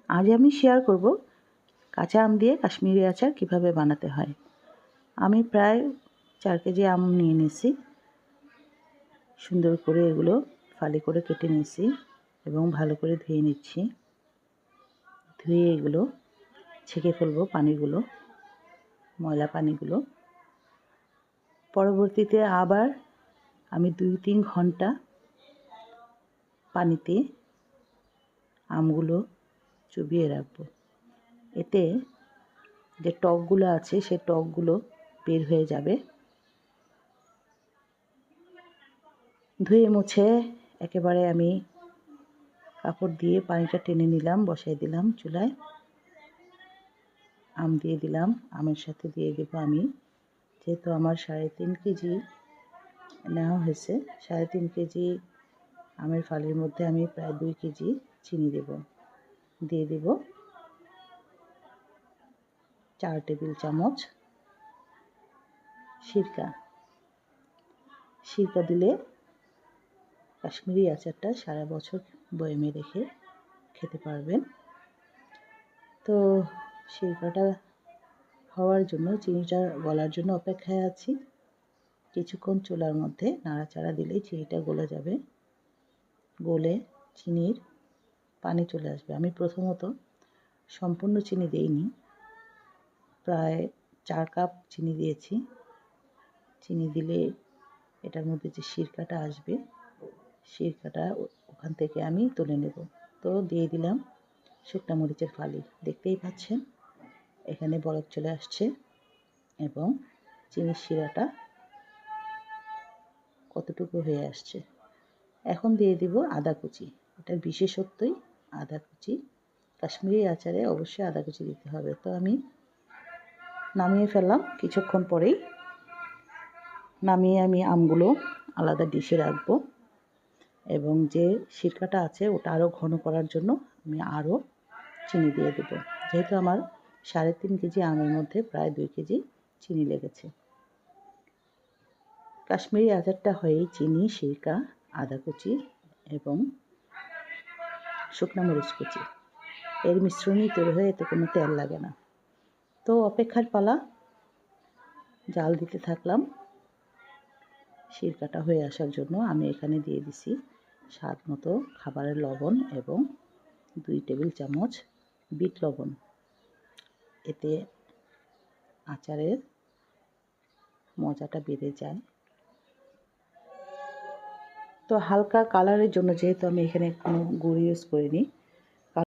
আজ আমি শেয়ার করব কাঁচা আম দিয়ে কাশ্মীরি আচার কিভাবে বানাতে হয়। আমি প্রায় 4 কেজি আম নিয়ে নিয়েছি। সুন্দর করে এগুলো ফালি করে কেটে নিয়েছি এবং ভালো করে ধুয়ে নিচ্ছি। ধুয়ে এগুলো ছেঁকে ফেলবো পানিগুলো, ময়লা পানিগুলো। পরবর্তীতে আবার আমি 2-3 ঘন্টা পানিতে আমগুলো চুবিয়ে রাখবো। এতে যে টকগুলো আছে সেই টকগুলো বের হয়ে যাবে। ধুয়ে মুছে একেবারে আমি কাপড় দিয়ে পানিটা টেনে নিলাম, বসাই দিলাম চুলায়। আম দিয়ে দিলাম, আমের সাথে দিয়ে দেবো আমি, যেহেতু আমার 3.5 কেজি নেওয়া হয়েছে, 3.5 কেজি আমের ফালির মধ্যে আমি প্রায় 2 কেজি চিনি দেব। দিয়ে দেব 4 টেবিল চামচ সিরকা। সিরকা দিলে কাশ্মীরি আচারটা সারা বছর বয়মে রেখে খেতে পারবেন। তো সিরকাটা হওয়ার জন্য, চিনিটা গলার জন্য অপেক্ষায় আছি। কিছুক্ষণ চুলার মধ্যে নাড়াচাড়া দিলেই চিনিটা গলে যাবে। গলে চিনির পানি চলে আসবে। আমি প্রথমত সম্পূর্ণ চিনি দেইনি, প্রায় 4 কাপ চিনি দিয়েছি। চিনি দিলে এটার মধ্যে যে সিরকাটা আসবে, সিরকাটা ওখান থেকে আমি তুলে নেব। তো দিয়ে দিলাম শুকনো মরিচের ফালি। দেখতেই পাচ্ছেন এখানে বরফ চলে আসছে এবং চিনির শিরাটা কতটুকু হয়ে আসছে। এখন দিয়ে দিব আদা কুচি। এটার বিশেষত্বই আদা কুচি। কাশ্মীরি আচারে অবশ্যই আদা কুচি দিতে হবে। তো আমি নামিয়ে ফেললাম কিছুক্ষণ পরেই। নামিয়ে আমি আমগুলো আলাদা ডিশে রাখবো এবং যে সিরকাটা আছে ওটা আরও ঘন করার জন্য আমি আরও চিনি দিয়ে দেবো। যেহেতু আমার 3.5 কেজি আমের মধ্যে প্রায় 2 কেজি চিনি লেগেছে। কাশ্মীরি আচারটা হয়েই চিনি, সিরকা, আদা কুচি এবং শুকনো মরিচ কুচি, এর মিশ্রণই তৈরি হয়ে, এতে কোনো তেল লাগে না। তো অপেক্ষার পালা, জাল দিতে থাকলাম সিরকাটা হয়ে আসার জন্য। আমি এখানে দিয়ে দিছি স্বাদ মতো খাবারের লবণ এবং 2 টেবিল চামচ বিট লবণ। এতে আচারের মজাটা বেড়ে যায়। তো হালকা কালারের জন্য, যেহেতু আমি এখানে কোনো গুঁড়ো ইউজ করিনি,